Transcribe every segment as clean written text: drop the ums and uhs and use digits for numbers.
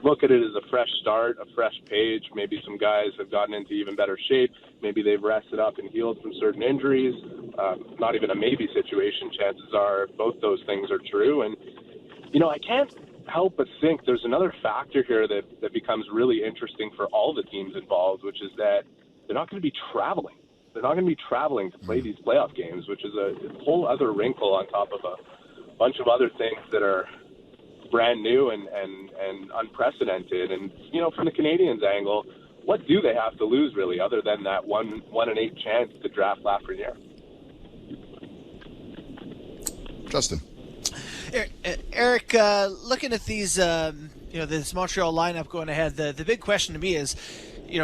look at it as a fresh start, a fresh page. Maybe some guys have gotten into even better shape. Maybe they've rested up and healed from certain injuries. Not even a maybe situation. Chances are both those things are true. And, I can't help but think there's another factor here that becomes really interesting for all the teams involved, which is that they're not going to be traveling. They're not going to be traveling to play these playoff games, which is a whole other wrinkle on top of a bunch of other things that are brand new and unprecedented. And, from the Canadiens' angle, what do they have to lose, really, other than that 1 in 8 chance to draft Lafreniere? Justin. Eric, looking at these, this Montreal lineup going ahead, the big question to me is,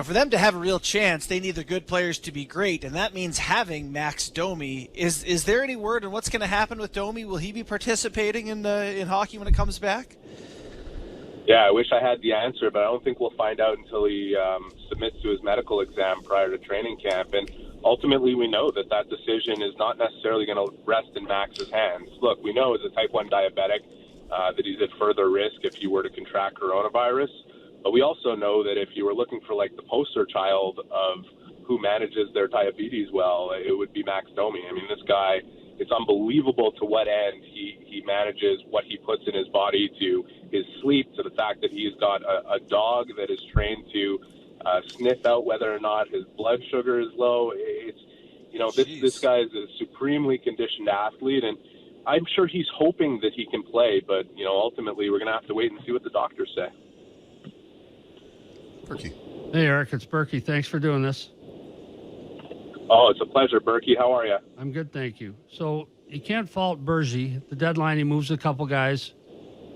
for them to have a real chance, they need their good players to be great, and that means having Max Domi. Is there any word on what's going to happen with Domi? Will he be participating in hockey when it comes back? Yeah, I wish I had the answer, but I don't think we'll find out until he submits to his medical exam prior to training camp. And ultimately, we know that decision is not necessarily going to rest in Max's hands. Look, we know as a type 1 diabetic that he's at further risk if he were to contract coronavirus. But we also know that if you were looking for the poster child of who manages their diabetes well, it would be Max Domi. I mean, this guy, it's unbelievable to what end he manages what he puts in his body, to his sleep, to the fact that he's got a dog that is trained to sniff out whether or not his blood sugar is low. It's, this guy is a supremely conditioned athlete, and I'm sure he's hoping that he can play, but, ultimately we're going to have to wait and see what the doctors say. Berkey. Hey, Eric, it's Berkey. Thanks for doing this. Oh, it's a pleasure, Berkey. How are you? I'm good, thank you. So you can't fault Bergie. At the deadline, he moves a couple guys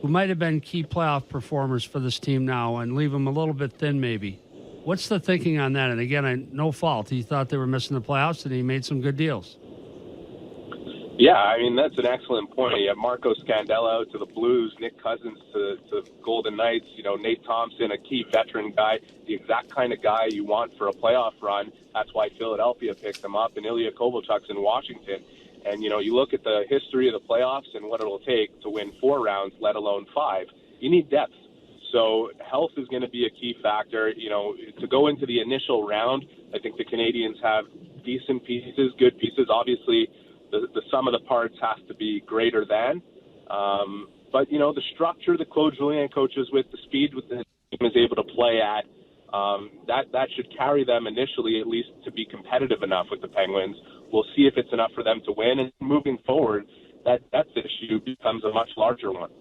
who might have been key playoff performers for this team now and leave them a little bit thin maybe. What's the thinking on that? And again, no fault. He thought they were missing the playoffs, and he made some good deals. Yeah, I mean, that's an excellent point. You have Marco Scandella out to the Blues, Nick Cousins to Golden Knights, Nate Thompson, a key veteran guy, the exact kind of guy you want for a playoff run. That's why Philadelphia picked him up, and Ilya Kovalchuk's in Washington. And, you look at the history of the playoffs and what it'll take to win 4 rounds, let alone 5. You need depth. So health is going to be a key factor. To go into the initial round, I think the Canadiens have decent pieces, good pieces. Obviously, the sum of the parts has to be greater than. But, the structure that Claude Julien coaches with, the speed with the team is able to play at, that should carry them initially at least to be competitive enough with the Penguins. We'll see if it's enough for them to win. And moving forward, that issue becomes a much larger one.